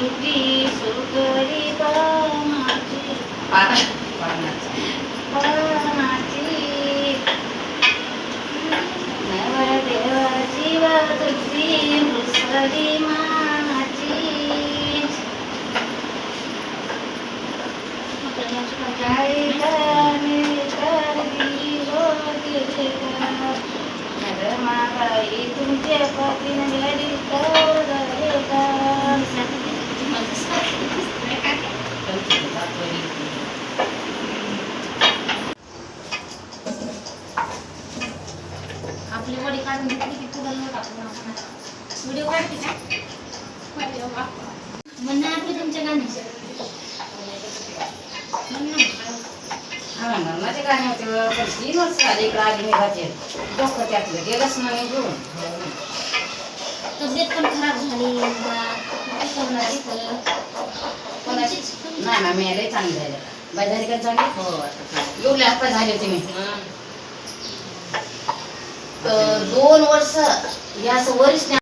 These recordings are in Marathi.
तुझी सुकरी पानाची नवरदेवाची व तुझी मुसरी मानाची काही करणे करगी होती नरमाबाई तुमच्या पतीन घरी तर आपली वडी काढून घेतली की तुला नोट आपण व्हिडिओ काढते काय म्हणणं आपली तुमच्या गाण्याचे माझे गाणे होते पण 3 वर्ष झाले इकडे आली मेघाचे डोकं त्यातलं गेलंच नाही घेऊन तब्येत पण खराब झाली नाही ना मी लय चांगली झाली बाय झाली का चांगली हो एवढे हातपाय झाले होते मी 2 वर्ष या असं वरिष्ठ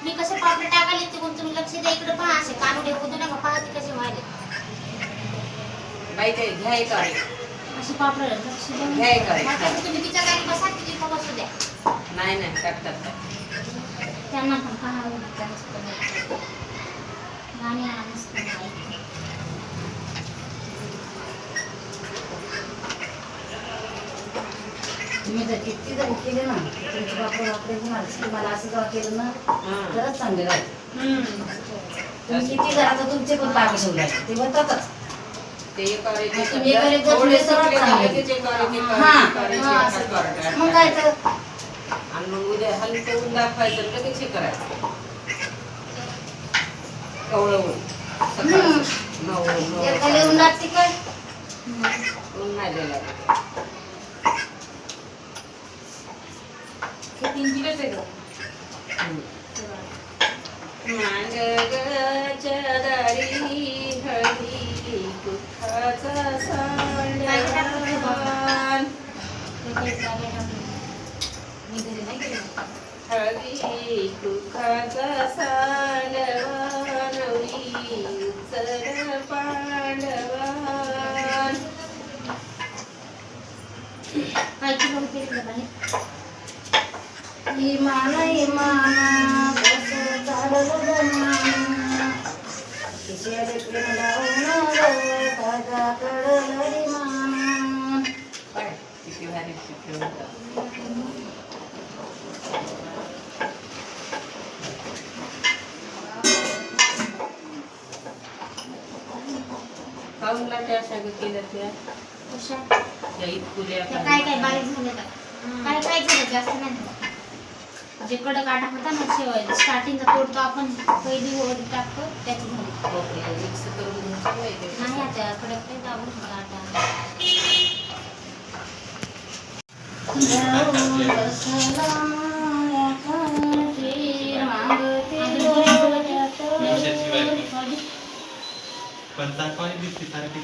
मी कसं पापड टाकायला ते तुम्ही लक्ष द्या इकडे पहा असे कानुडे होते ना का पाहते कसे व्हायले बाई ते घ्या एक असे पापड लक्ष द्या घ्या एक तुम्ही तिच्या गाडी बसा की तिथं बसू द्या नाही नाही टाकतात त्यांना पण पाहावं गाणे मस्त तुम्ही जर किती जर केले ना तुमचे बापरे बापरे मला असं जेव्हा केलं ना खरंच चांगले राहते तुम्ही किती जर आता तुमचे पण बाकी शिवले ते बनतातच तुम्ही थोडे सरळ चांगले मग काय तर आणि मग उद्या हलकं ऊन दाखवायचं लगेच हे करायचं कवळं ऊन सकाळी ऊन लागते काय ऊन नाही द्यायला तीन दिवस आहे मांगच्या दारी हळदी कुखाचा सांडवान हळदी कुखाचा सांडवान उचल पांडवान काय किलो केलं बाहेर इमाना बस झाडलं जमाना किशोरी प्रेम लावून ताजा कडलं इमाना काय किती भारी शिकवलं काऊन लाट्या अशा केल्या त्या कशा या इतकुल्या काय काय बारीक झालं का काय काय झालं जास्त नाही जे कडक आटा होता ना शेवय स्टार्टिंगचा तोडतो आपण पहिली वर टाकतो त्याची झाली मिक्स करून नाही आता कडक काही दाबून आटा पण दाखवायला दिसते सारखी